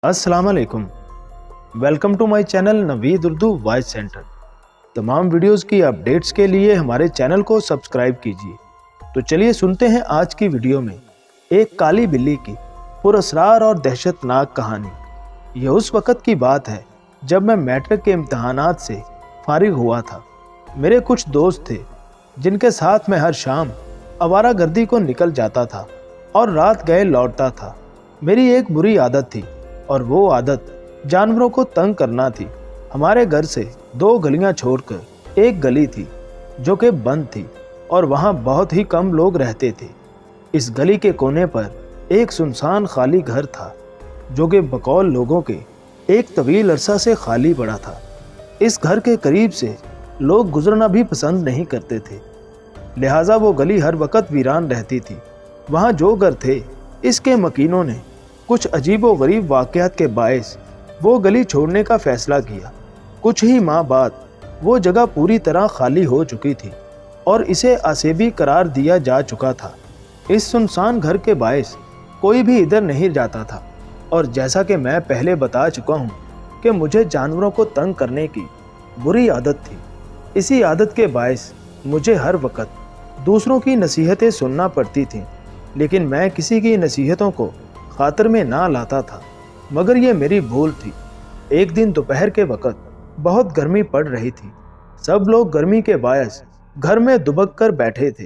अस्सलाम वालेकुम। Welcome to my channel Naveed Urdu voice centre. तमाम वीडियोस की अपडेट्स के लिए हमारे चैनल को सब्सक्राइब कीजिए। तो चलिए सुनते हैं आज की वीडियो में एक काली बिल्ली की पुरअसरार और दहशतनाक कहानी। यह उस वक़्त की बात है जब मैं मैट्रिक के इम्तहानात से फारिग हुआ था। मेरे कुछ दोस्त थे जिनके साथ मैं हर शाम आवारागर्दी को निकल जाता था और रात गए लौटता था। मेरी एक बुरी आदत थी और वो आदत जानवरों को तंग करना थी। हमारे घर से 2 गलियां छोड़कर एक गली थी जो कि बंद थी और वहाँ बहुत ही कम लोग रहते थे। इस गली के कोने पर एक सुनसान खाली घर था जो कि बकौल लोगों के एक तवील अरसा से खाली पड़ा था। इस घर के करीब से लोग गुजरना भी पसंद नहीं करते थे, लिहाजा वो गली हर वक्त वीरान रहती थी। वहाँ जो घर थे, इसके मकीनों ने कुछ अजीबो गरीब वाक़यात के बायस वो गली छोड़ने का फ़ैसला किया। कुछ ही माह बाद वो जगह पूरी तरह खाली हो चुकी थी और इसे आसेबी करार दिया जा चुका था। इस सुनसान घर के बायस कोई भी इधर नहीं जाता था और जैसा कि मैं पहले बता चुका हूँ कि मुझे जानवरों को तंग करने की बुरी आदत थी। इसी आदत के बायस मुझे हर वक्त दूसरों की नसीहतें सुनना पड़ती थीं, लेकिन मैं किसी की नसीहतों को खातर में ना लाता था, मगर ये मेरी भूल थी। एक दिन दोपहर के वक़्त बहुत गर्मी पड़ रही थी। सब लोग गर्मी के बायस घर में दुबक कर बैठे थे,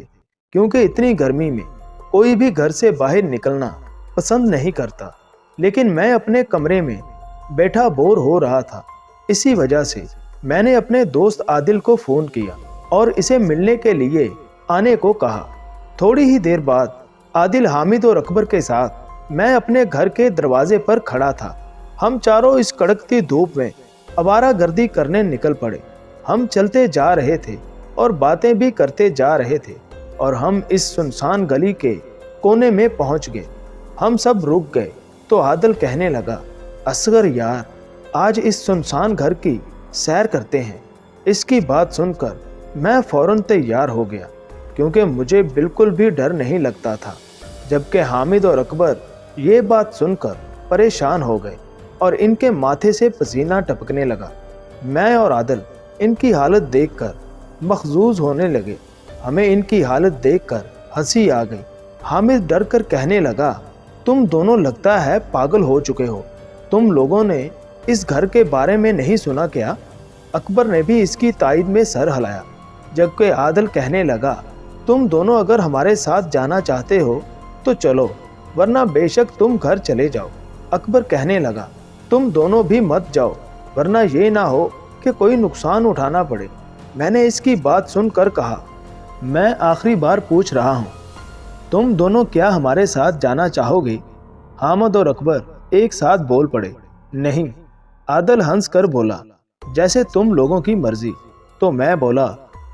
क्योंकि इतनी गर्मी में कोई भी घर से बाहर निकलना पसंद नहीं करता। लेकिन मैं अपने कमरे में बैठा बोर हो रहा था। इसी वजह से मैंने अपने दोस्त आदिल को फ़ोन किया और इसे मिलने के लिए आने को कहा। थोड़ी ही देर बाद आदिल, हामिद और अकबर के साथ मैं अपने घर के दरवाजे पर खड़ा था। हम चारों इस कड़कती धूप में आवारागर्दी करने निकल पड़े। हम चलते जा रहे थे और बातें भी करते जा रहे थे और हम इस सुनसान गली के कोने में पहुंच गए। हम सब रुक गए तो आदिल कहने लगा, असगर यार, आज इस सुनसान घर की सैर करते हैं। इसकी बात सुनकर मैं फ़ौरन तैयार हो गया, क्योंकि मुझे बिल्कुल भी डर नहीं लगता था। जबकि हामिद और अकबर ये बात सुनकर परेशान हो गए और इनके माथे से पसीना टपकने लगा। मैं और आदिल इनकी हालत देखकर मखजूज होने लगे। हमें इनकी हालत देखकर हंसी आ गई। हामिद डर कर कहने लगा, तुम दोनों लगता है पागल हो चुके हो। तुम लोगों ने इस घर के बारे में नहीं सुना क्या? अकबर ने भी इसकी तायद में सर हिलाया। जबकि आदिल कहने लगा, तुम दोनों अगर हमारे साथ जाना चाहते हो तो चलो, वरना बेशक तुम घर चले जाओ। अकबर कहने लगा, तुम दोनों भी मत जाओ, वरना ये ना हो कि कोई नुकसान उठाना पड़े। मैंने इसकी बात सुनकर कहा, मैं आखिरी बार पूछ रहा हूँ, तुम दोनों क्या हमारे साथ जाना चाहोगे? हामिद और अकबर एक साथ बोल पड़े, नहीं। आदिल हंस कर बोला, जैसे तुम लोगों की मर्जी। तो मैं बोला,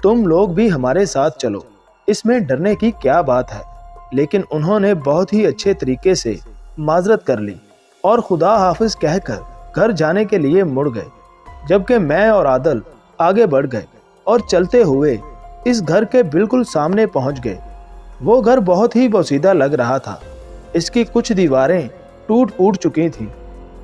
तुम लोग भी हमारे साथ चलो, इसमें डरने की क्या बात है। लेकिन उन्होंने बहुत ही अच्छे तरीके से माजरत कर ली और खुदा हाफिज कहकर घर जाने के लिए मुड़ गए। जबकि मैं और आदिल आगे बढ़ गए और चलते हुए इस घर के बिल्कुल सामने पहुंच गए। वो घर बहुत ही बोसीदा लग रहा था। इसकी कुछ दीवारें टूट फूट चुकी थीं,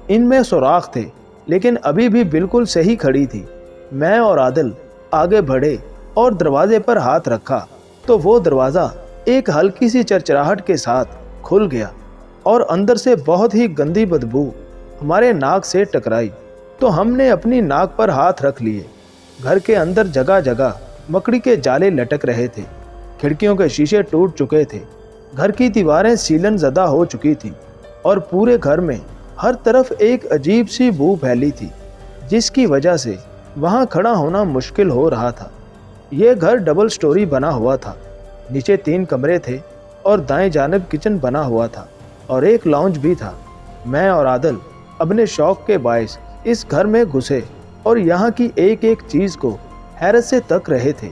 इनमें सुराख थे, लेकिन अभी भी बिल्कुल सही खड़ी थी। मैं और आदिल आगे बढ़े और दरवाजे पर हाथ रखा तो वो दरवाज़ा एक हल्की सी चरचराहट के साथ खुल गया और अंदर से बहुत ही गंदी बदबू हमारे नाक से टकराई। तो हमने अपनी नाक पर हाथ रख लिए। घर के अंदर जगह जगह मकड़ी के जाले लटक रहे थे, खिड़कियों के शीशे टूट चुके थे, घर की दीवारें सीलन ज़दा हो चुकी थीं और पूरे घर में हर तरफ एक अजीब सी बू फैली थी, जिसकी वजह से वहाँ खड़ा होना मुश्किल हो रहा था। ये घर डबल स्टोरी बना हुआ था। नीचे 3 कमरे थे और दाएं जानिब किचन बना हुआ था और एक लाउंज भी था। मैं और आदिल अपने शौक के बायस इस घर में घुसे और यहाँ की एक एक चीज़ को हैरत से तक रहे थे।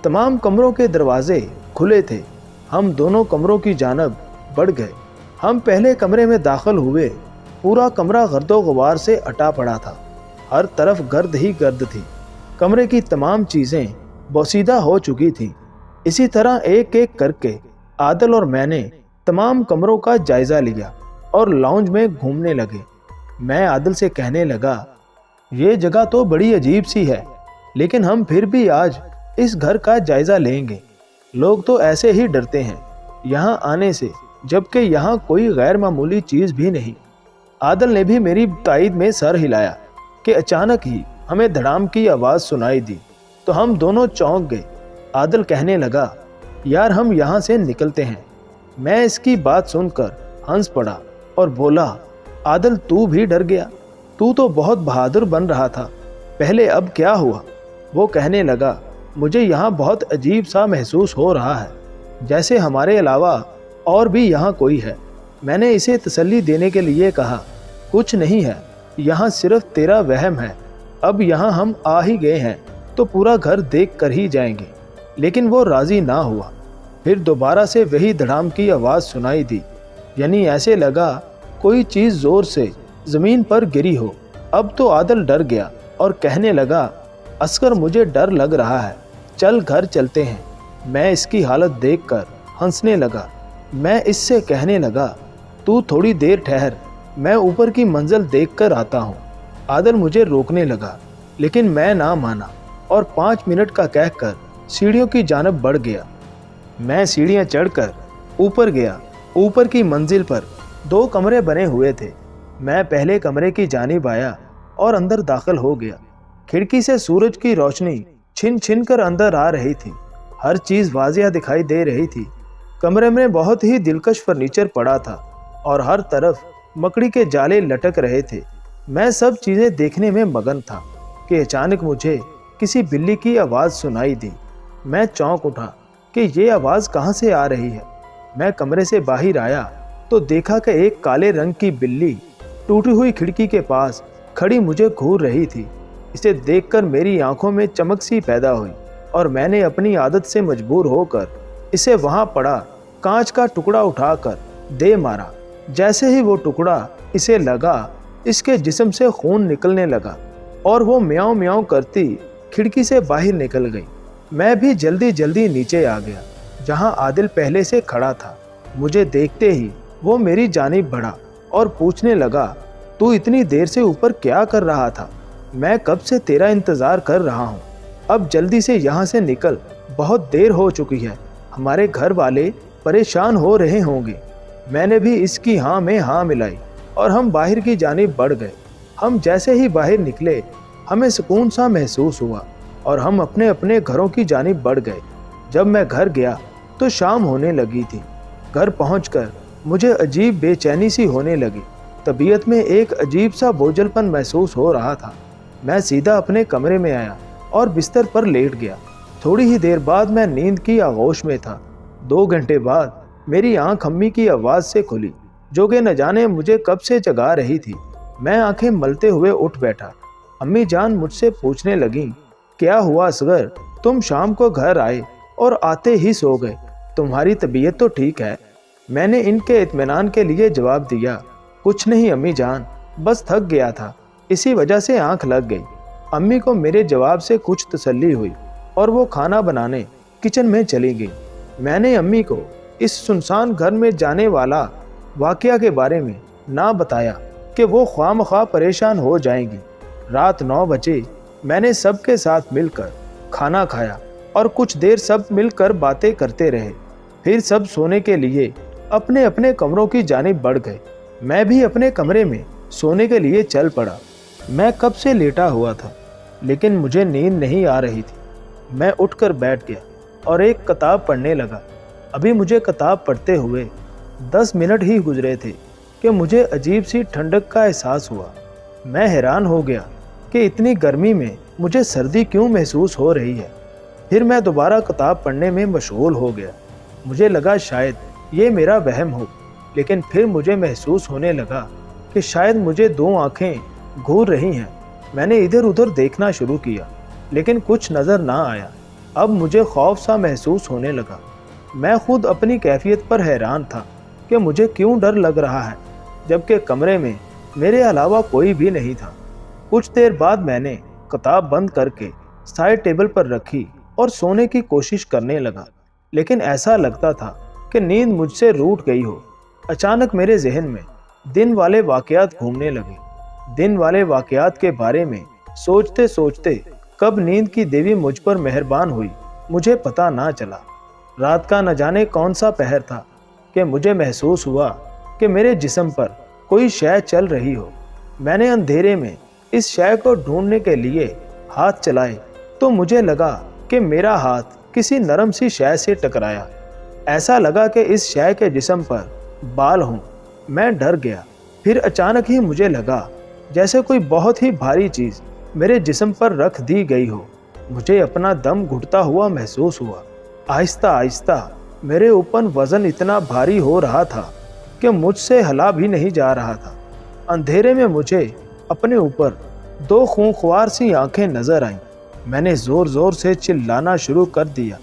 तमाम कमरों के दरवाजे खुले थे। हम दोनों कमरों की जानिब बढ़ गए। हम पहले कमरे में दाखिल हुए। पूरा कमरा गर्दो गुबार से अटा पड़ा था। हर तरफ गर्द ही गर्द थी। कमरे की तमाम चीज़ें बोसीदा हो चुकी थीं। इसी तरह एक एक करके आदिल और मैंने तमाम कमरों का जायज़ा लिया और लाउंज में घूमने लगे। मैं आदिल से कहने लगा, ये जगह तो बड़ी अजीब सी है, लेकिन हम फिर भी आज इस घर का जायज़ा लेंगे। लोग तो ऐसे ही डरते हैं यहाँ आने से, जबकि यहाँ कोई गैर मामूली चीज़ भी नहीं। आदिल ने भी मेरी तायद में सर हिलाया कि अचानक ही हमें धड़ाम की आवाज़ सुनाई दी तो हम दोनों चौंक गए। आदिल कहने लगा, यार हम यहाँ से निकलते हैं। मैं इसकी बात सुनकर हंस पड़ा और बोला, आदिल तू भी डर गया? तू तो बहुत बहादुर बन रहा था पहले, अब क्या हुआ? वो कहने लगा, मुझे यहाँ बहुत अजीब सा महसूस हो रहा है, जैसे हमारे अलावा और भी यहाँ कोई है। मैंने इसे तसल्ली देने के लिए कहा, कुछ नहीं है, यहाँ सिर्फ तेरा वहम है। अब यहाँ हम आ ही गए हैं तो पूरा घर देख कर ही जाएंगे। लेकिन वो राज़ी ना हुआ। फिर दोबारा से वही धड़ाम की आवाज़ सुनाई दी, यानी ऐसे लगा कोई चीज़ ज़ोर से ज़मीन पर गिरी हो। अब तो आदिल डर गया और कहने लगा, असगर मुझे डर लग रहा है, चल घर चलते हैं। मैं इसकी हालत देखकर हंसने लगा। मैं इससे कहने लगा, तू थोड़ी देर ठहर, मैं ऊपर की मंजिल देखकर आता हूँ। आदिल मुझे रोकने लगा, लेकिन मैं ना माना और 5 मिनट का कहकर सीढ़ियों की जानब बढ़ गया। मैं सीढ़ियाँ चढ़कर ऊपर गया। ऊपर की मंजिल पर 2 कमरे बने हुए थे। मैं पहले कमरे की जानिब आया और अंदर दाखिल हो गया। खिड़की से सूरज की रोशनी छिन छिन कर अंदर आ रही थी। हर चीज़ वाज़िया दिखाई दे रही थी। कमरे में बहुत ही दिलकश फर्नीचर पड़ा था और हर तरफ मकड़ी के जाले लटक रहे थे। मैं सब चीज़ें देखने में मगन था कि अचानक मुझे किसी बिल्ली की आवाज़ सुनाई दी। मैं चौंक उठा कि ये आवाज़ कहाँ से आ रही है। मैं कमरे से बाहर आया तो देखा कि एक काले रंग की बिल्ली टूटी हुई खिड़की के पास खड़ी मुझे घूर रही थी। इसे देखकर मेरी आंखों में चमक सी पैदा हुई और मैंने अपनी आदत से मजबूर होकर इसे वहां पड़ा कांच का टुकड़ा उठाकर दे मारा। जैसे ही वो टुकड़ा इसे लगा, इसके जिस्म से खून निकलने लगा और वो म्याऊं म्याऊं करती खिड़की से बाहर निकल गई। मैं भी जल्दी जल्दी नीचे आ गया जहां आदिल पहले से खड़ा था। मुझे देखते ही वो मेरी जानिब बढ़ा और पूछने लगा, तू इतनी देर से ऊपर क्या कर रहा था? मैं कब से तेरा इंतज़ार कर रहा हूँ। अब जल्दी से यहाँ से निकल, बहुत देर हो चुकी है। हमारे घर वाले परेशान हो रहे होंगे। मैंने भी इसकी हाँ में हाँ मिलाई और हम बाहर की जानिब बढ़ गए। हम जैसे ही बाहर निकले, हमें सुकून सा महसूस हुआ और हम अपने अपने घरों की जानिब बढ़ गए। जब मैं घर गया तो शाम होने लगी थी। घर पहुंचकर मुझे अजीब बेचैनी सी होने लगी। तबीयत में एक अजीब सा बोझलपन महसूस हो रहा था। मैं सीधा अपने कमरे में आया और बिस्तर पर लेट गया। थोड़ी ही देर बाद मैं नींद की आगोश में था। 2 घंटे बाद मेरी आंख अम्मी की आवाज़ से खुली, जो कि न जाने मुझे कब से जगा रही थी। मैं आंखें मलते हुए उठ बैठा। अम्मी जान मुझसे पूछने लगीं, क्या हुआ असगर, तुम शाम को घर आए और आते ही सो गए, तुम्हारी तबीयत तो ठीक है? मैंने इनके इत्मीनान के लिए जवाब दिया, कुछ नहीं अम्मी जान, बस थक गया था, इसी वजह से आंख लग गई। अम्मी को मेरे जवाब से कुछ तसल्ली हुई और वो खाना बनाने किचन में चली गई। मैंने अम्मी को इस सुनसान घर में जाने वाला वाकया के बारे में ना बताया कि वो ख्वामख्वाह परेशान हो जाएंगी। रात 9 बजे मैंने सबके साथ मिलकर खाना खाया और कुछ देर सब मिलकर बातें करते रहे। फिर सब सोने के लिए अपने अपने कमरों की जानिब बढ़ गए। मैं भी अपने कमरे में सोने के लिए चल पड़ा। मैं कब से लेटा हुआ था, लेकिन मुझे नींद नहीं आ रही थी। मैं उठकर बैठ गया और एक किताब पढ़ने लगा। अभी मुझे किताब पढ़ते हुए 10 मिनट ही गुजरे थे कि मुझे अजीब सी ठंडक का एहसास हुआ। मैं हैरान हो गया कि इतनी गर्मी में मुझे सर्दी क्यों महसूस हो रही है। फिर मैं दोबारा किताब पढ़ने में मशगूल हो गया। मुझे लगा शायद ये मेरा वहम हो, लेकिन फिर मुझे महसूस होने लगा कि शायद मुझे 2 आँखें घूर रही हैं। मैंने इधर उधर देखना शुरू किया, लेकिन कुछ नज़र ना आया। अब मुझे खौफ सा महसूस होने लगा। मैं खुद अपनी कैफियत पर हैरान था कि मुझे क्यों डर लग रहा है, जबकि कमरे में मेरे अलावा कोई भी नहीं था। कुछ देर बाद मैंने किताब बंद करके साइड टेबल पर रखी और सोने की कोशिश करने लगा, लेकिन ऐसा लगता था कि नींद मुझसे रूठ गई हो। अचानक मेरे जहन में दिन वाले वाक़यात घूमने लगे। दिन वाले वाकयात के बारे में सोचते सोचते कब नींद की देवी मुझ पर मेहरबान हुई मुझे पता ना चला। रात का न जाने कौन सा पहर था कि मुझे महसूस हुआ कि मेरे जिस्म पर कोई शय चल रही हो। मैंने अंधेरे में इस शय को ढूंढने के लिए हाथ चलाए तो मुझे लगा कि मेरा हाथ किसी नरम सी शय से टकराया। ऐसा लगा कि इस शय के जिस्म पर बाल हों। मैं डर गया। फिर अचानक ही मुझे लगा जैसे कोई बहुत ही भारी चीज़ मेरे जिस्म पर रख दी गई हो। मुझे अपना दम घुटता हुआ महसूस हुआ। आहिस्ता आहिस्ता मेरे ऊपर वज़न इतना भारी हो रहा था कि मुझसे हिला भी नहीं जा रहा था। अंधेरे में मुझे अपने ऊपर दो खूंखार सी आंखें नजर आईं। मैंने ज़ोर ज़ोर से चिल्लाना शुरू कर दिया।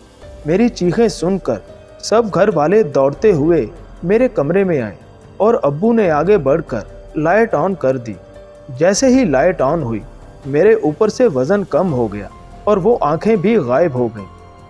मेरी चीखें सुनकर सब घर वाले दौड़ते हुए मेरे कमरे में आए और अब्बू ने आगे बढ़कर लाइट ऑन कर दी। जैसे ही लाइट ऑन हुई मेरे ऊपर से वज़न कम हो गया और वो आंखें भी गायब हो गईं।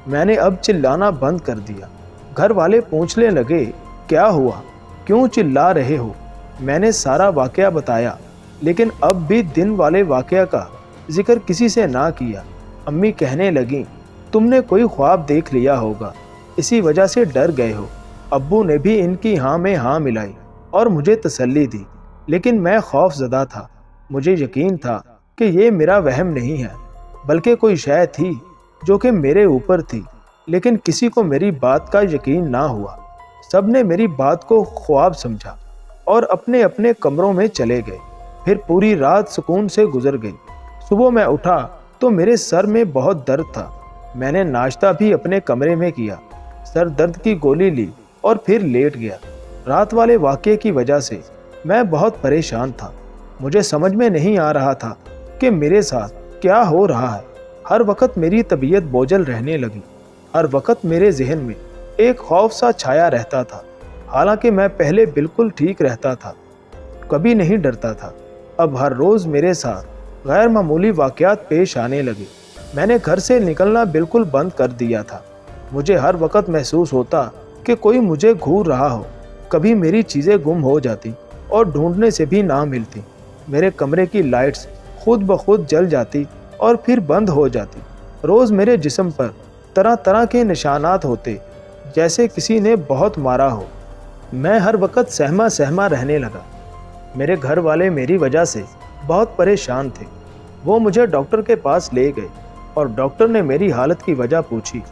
मैंने अब चिल्लाना बंद कर दिया। घर वाले पूछने लगे, क्या हुआ, क्यों चिल्ला रहे हो? मैंने सारा वाकया बताया, लेकिन अब भी दिन वाले वाकया का जिक्र किसी से ना किया। अम्मी कहने लगी, तुमने कोई ख्वाब देख लिया होगा, इसी वजह से डर गए हो। अब्बू ने भी इनकी हाँ में हाँ मिलाई और मुझे तसल्ली दी, लेकिन मैं खौफज़दा था। मुझे यकीन था कि ये मेरा वहम नहीं है, बल्कि कोई शय थी जो कि मेरे ऊपर थी, लेकिन किसी को मेरी बात का यकीन ना हुआ। सब ने मेरी बात को ख्वाब समझा और अपने अपने कमरों में चले गए। फिर पूरी रात सुकून से गुजर गई। सुबह मैं उठा तो मेरे सर में बहुत दर्द था। मैंने नाश्ता भी अपने कमरे में किया, सर दर्द की गोली ली और फिर लेट गया। रात वाले वाक़ये की वजह से मैं बहुत परेशान था। मुझे समझ में नहीं आ रहा था कि मेरे साथ क्या हो रहा है। हर वक्त मेरी तबीयत बोझल रहने लगी। हर वक्त मेरे जहन में एक खौफ सा छाया रहता था। हालांकि मैं पहले बिल्कुल ठीक रहता था, कभी नहीं डरता था। अब हर रोज़ मेरे साथ गैर मामूली वाक़यात पेश आने लगे। मैंने घर से निकलना बिल्कुल बंद कर दिया था। मुझे हर वक्त महसूस होता कि कोई मुझे घूर रहा हो। कभी मेरी चीज़ें गुम हो जाती और ढूंढने से भी ना मिलती। मेरे कमरे की लाइट्स खुद ब खुद जल जाती और फिर बंद हो जाती। रोज़ मेरे जिस्म पर तरह तरह के निशानात होते, जैसे किसी ने बहुत मारा हो। मैं हर वक्त सहमा सहमा रहने लगा। मेरे घर वाले मेरी वजह से बहुत परेशान थे। वो मुझे डॉक्टर के पास ले गए और डॉक्टर ने मेरी हालत की वजह पूछी।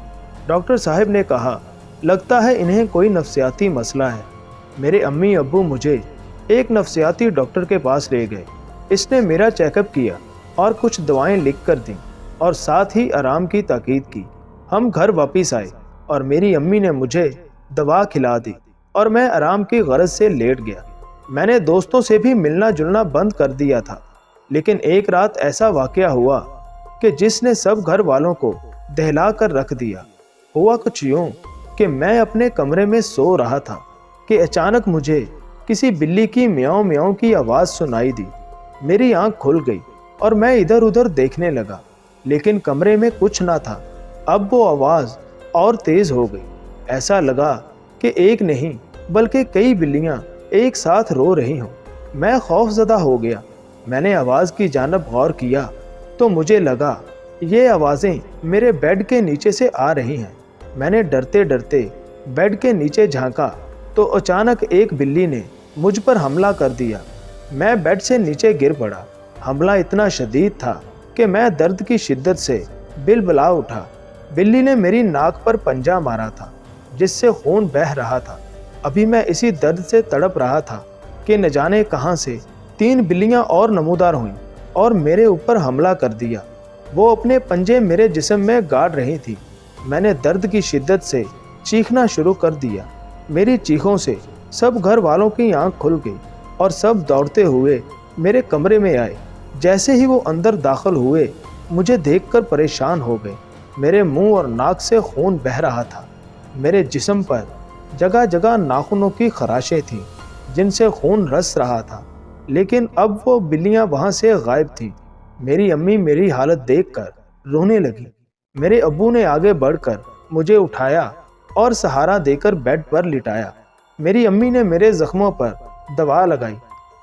डॉक्टर साहब ने कहा, लगता है इन्हें कोई नफ्सियाती मसला है। मेरे अम्मी अब्बू मुझे एक नफ्सियाती डॉक्टर के पास ले गए। इसने मेरा चेकअप किया और कुछ दवाएं लिख कर दी और साथ ही आराम की ताकीद की। हम घर वापस आए और मेरी अम्मी ने मुझे दवा खिला दी और मैं आराम की गरज से लेट गया। मैंने दोस्तों से भी मिलना जुलना बंद कर दिया था। लेकिन एक रात ऐसा वाकया हुआ कि जिसने सब घर वालों को दहला कर रख दिया। हुआ कुछ यूँ कि मैं अपने कमरे में सो रहा था कि अचानक मुझे किसी बिल्ली की म्याऊं म्याऊं की आवाज़ सुनाई दी। मेरी आंख खुल गई और मैं इधर उधर देखने लगा, लेकिन कमरे में कुछ ना था। अब वो आवाज़ और तेज़ हो गई। ऐसा लगा कि एक नहीं बल्कि कई बिल्लियां एक साथ रो रही हों। मैं खौफज़दा हो गया। मैंने आवाज़ की जानिब गौर किया तो मुझे लगा ये आवाज़ें मेरे बेड के नीचे से आ रही हैं। मैंने डरते डरते बेड के नीचे झांका तो अचानक एक बिल्ली ने मुझ पर हमला कर दिया। मैं बेड से नीचे गिर पड़ा। हमला इतना शदीद था कि मैं दर्द की शिद्दत से बिलबिला उठा। बिल्ली ने मेरी नाक पर पंजा मारा था, जिससे खून बह रहा था। अभी मैं इसी दर्द से तड़प रहा था कि न जाने कहां से 3 बिल्लियां और नमूदार हुईं और मेरे ऊपर हमला कर दिया। वो अपने पंजे मेरे जिस्म में गाड़ रही थी। मैंने दर्द की शिद्दत से चीखना शुरू कर दिया। मेरी चीखों से सब घर वालों की आंख खुल गई और सब दौड़ते हुए मेरे कमरे में आए। जैसे ही वो अंदर दाखिल हुए, मुझे देखकर परेशान हो गए। मेरे मुंह और नाक से खून बह रहा था। मेरे जिस्म पर जगह जगह नाखूनों की खराशें थीं, जिनसे खून रस रहा था, लेकिन अब वो बिल्लियां वहां से गायब थीं। मेरी अम्मी मेरी हालत देखकर रोने लगी। मेरे अब्बू ने आगे बढ़कर मुझे उठाया और सहारा देकर बेड पर लिटाया। मेरी अम्मी ने मेरे जख्मों पर दवा लगाई।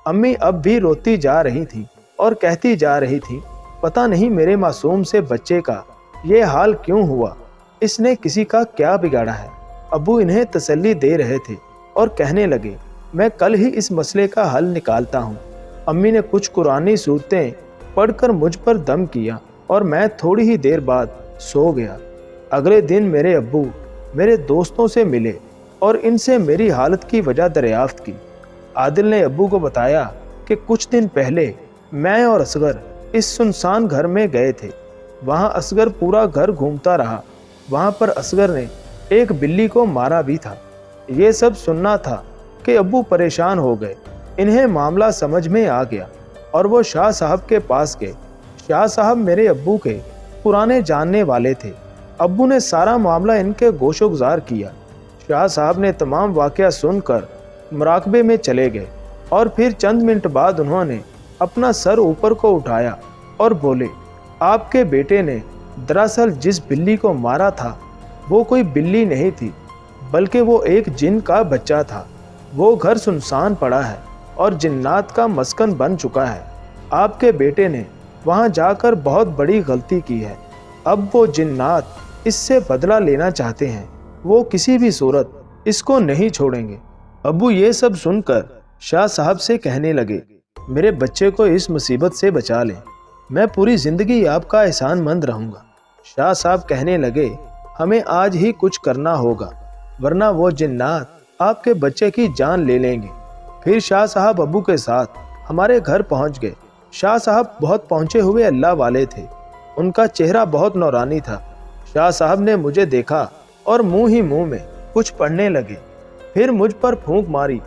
अम्मी अब भी रोती जा रही थी और कहती जा रही थी, पता नहीं मेरे मासूम से बच्चे का ये हाल क्यों हुआ, इसने किसी का क्या बिगाड़ा है। अब्बू इन्हें तसल्ली दे रहे थे और कहने लगे, मैं कल ही इस मसले का हल निकालता हूँ। अम्मी ने कुछ कुरानी सूरतें पढ़कर मुझ पर दम किया और मैं थोड़ी ही देर बाद सो गया। अगले दिन मेरे अब्बू मेरे दोस्तों से मिले और इनसे मेरी हालत की वजह दरियाफ्त की। आदिल ने अब्बू को बताया कि कुछ दिन पहले मैं और असगर इस सुनसान घर में गए थे। वहाँ असगर पूरा घर घूमता रहा। वहाँ पर असगर ने एक बिल्ली को मारा भी था। ये सब सुनना था कि अब्बू परेशान हो गए। इन्हें मामला समझ में आ गया और वो शाह साहब के पास गए। शाह साहब मेरे अब्बू के पुराने जानने वाले थे। अब्बू ने सारा मामला इनके गोशोगुजार किया। शाह साहब ने तमाम वाक़या सुनकर मुराकबे में चले गए और फिर चंद मिनट बाद उन्होंने अपना सर ऊपर को उठाया और बोले, आपके बेटे ने दरअसल जिस बिल्ली को मारा था वो कोई बिल्ली नहीं थी, बल्कि वो एक जिन का बच्चा था। वो घर सुनसान पड़ा है और जिन्नात का मस्कन बन चुका है। आपके बेटे ने वहाँ जाकर बहुत बड़ी गलती की है। अब वो जिन्नात इससे बदला लेना चाहते हैं। वो किसी भी सूरत इसको नहीं छोड़ेंगे। अब्बू ये सब सुनकर शाह साहब से कहने लगे, मेरे बच्चे को इस मुसीबत से बचा लें, मैं पूरी ज़िंदगी आपका एहसानमंद रहूँगा। शाह साहब कहने लगे, हमें आज ही कुछ करना होगा, वरना वो जिन्नात आपके बच्चे की जान ले लेंगे। फिर शाह साहब अब्बू के साथ हमारे घर पहुँच गए। शाह साहब बहुत पहुँचे हुए अल्लाह वाले थे। उनका चेहरा बहुत नौरानी था। शाह साहब ने मुझे देखा और मुंह ही मुंह में कुछ पढ़ने लगे। फिर मुझ पर फूंक मारी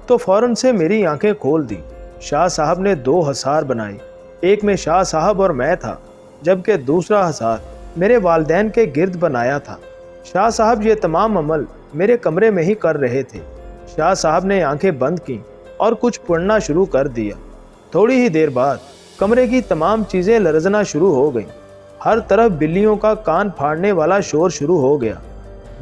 तो फौरन से मेरी आंखें खोल दी। शाह साहब ने 2 हसार बनाए। एक में शाह साहब और मैं था, जबकि दूसरा हसार मेरे वालिदैन के गिर्द बनाया था। शाह साहब ये तमाम अमल मेरे कमरे में ही कर रहे थे। शाह साहब ने आंखें बंद की और कुछ पढ़ना शुरू कर दिया। थोड़ी ही देर बाद कमरे की तमाम चीज़ें लरजना शुरू हो गईं। हर तरफ बिल्लियों का कान फाड़ने वाला शोर शुरू हो गया।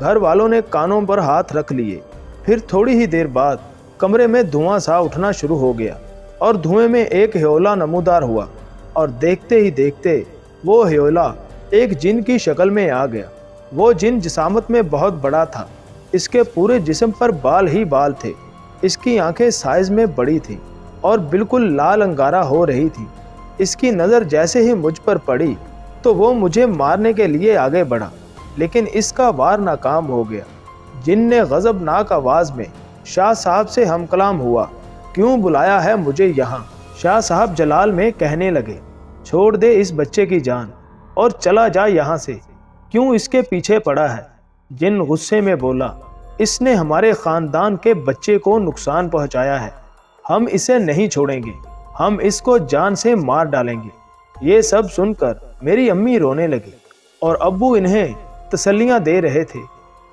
घर वालों ने कानों पर हाथ रख लिए। फिर थोड़ी ही देर बाद कमरे में धुआं सा उठना शुरू हो गया और धुएं में एक ह्योला नमूदार हुआ और देखते ही देखते वो ह्योला एक जिन की शक्ल में आ गया। वो जिन जिसामत में बहुत बड़ा था। इसके पूरे जिस्म पर बाल ही बाल थे। इसकी आंखें साइज में बड़ी थीं और बिल्कुल लाल अंगारा हो रही थी। इसकी नज़र जैसे ही मुझ पर पड़ी तो वो मुझे मारने के लिए आगे बढ़ा, लेकिन इसका वार नाकाम हो गया। जिन ने गज़बनाक आवाज़ में शाह साहब से हम कलाम हुआ, क्यों बुलाया है मुझे यहाँ? शाह साहब जलाल में कहने लगे, छोड़ दे इस बच्चे की जान और चला जा यहाँ से, क्यों इसके पीछे पड़ा है? जिन गुस्से में बोला, इसने हमारे ख़ानदान के बच्चे को नुकसान पहुँचाया है, हम इसे नहीं छोड़ेंगे, हम इसको जान से मार डालेंगे। ये सब सुनकर मेरी अम्मी रोने लगी और अब्बू इन्हें तसल्लियाँ दे रहे थे,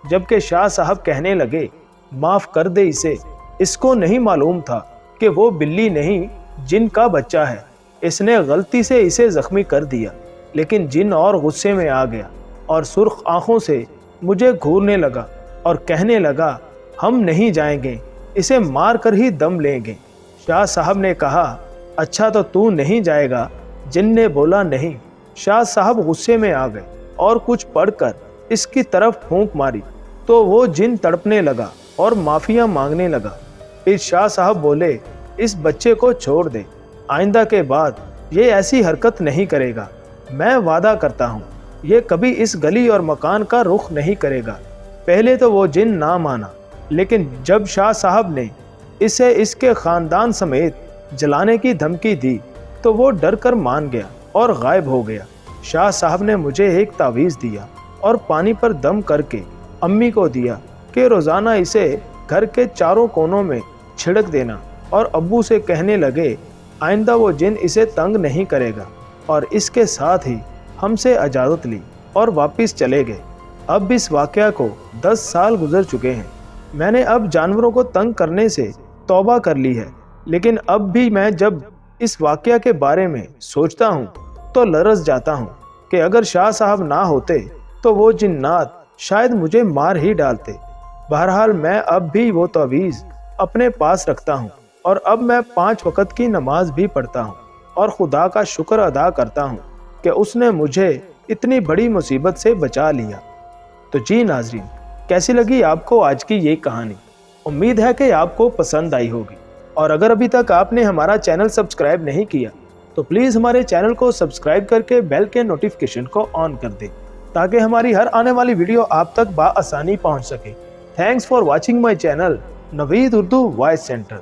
जबकि शाह साहब कहने लगे, माफ़ कर दे इसे, इसको नहीं मालूम था कि वो बिल्ली नहीं जिन का बच्चा है। इसने गलती से इसे ज़ख्मी कर दिया। लेकिन जिन और गुस्से में आ गया और सुर्ख आँखों से मुझे घूरने लगा और कहने लगा, हम नहीं जाएंगे, इसे मार कर ही दम लेंगे। शाह साहब ने कहा, अच्छा तो तू नहीं जाएगा? जिन ने बोला, नहीं। शाह साहब गुस्से में आ गए और कुछ पढ़कर इसकी तरफ फूंक मारी तो वो जिन तड़पने लगा और माफिया मांगने लगा। फिर शाह साहब बोले, इस बच्चे को छोड़ दे, आइंदा के बाद ये ऐसी हरकत नहीं करेगा। मैं वादा करता हूँ ये कभी इस गली और मकान का रुख नहीं करेगा। पहले तो वो जिन ना माना, लेकिन जब शाह साहब ने इसे इसके ख़ानदान समेत जलाने की धमकी दी तो वो डर कर मान गया और गायब हो गया। शाह साहब ने मुझे एक तावीज़ दिया और पानी पर दम करके अम्मी को दिया कि रोज़ाना इसे घर के चारों कोनों में छिड़क देना, और अब्बू से कहने लगे, आइंदा वो जिन इसे तंग नहीं करेगा। और इसके साथ ही हमसे इजाज़त ली और वापस चले गए। अब इस वाक़या को 10 साल गुजर चुके हैं। मैंने अब जानवरों को तंग करने से तौबा कर ली है, लेकिन अब भी मैं जब इस वाक़या के बारे में सोचता हूँ तो लरज़ जाता हूँ कि अगर शाह साहब ना होते तो वो जिन्नात शायद मुझे मार ही डालते। बहरहाल मैं अब भी वो तावीज़ अपने पास रखता हूँ और अब मैं 5 वक्त की नमाज भी पढ़ता हूँ और खुदा का शुक्र अदा करता हूँ कि उसने मुझे इतनी बड़ी मुसीबत से बचा लिया। तो जी नाजरीन, कैसी लगी आपको आज की ये कहानी? उम्मीद है कि आपको पसंद आई होगी। और अगर अभी तक आपने हमारा चैनल सब्सक्राइब नहीं किया तो प्लीज़ हमारे चैनल को सब्सक्राइब करके बेल के नोटिफिकेशन को ऑन कर दें ताकि हमारी हर आने वाली वीडियो आप तक बआसानी पहुंच सके। Thanks for watching my channel Naveed Urdu voice centre.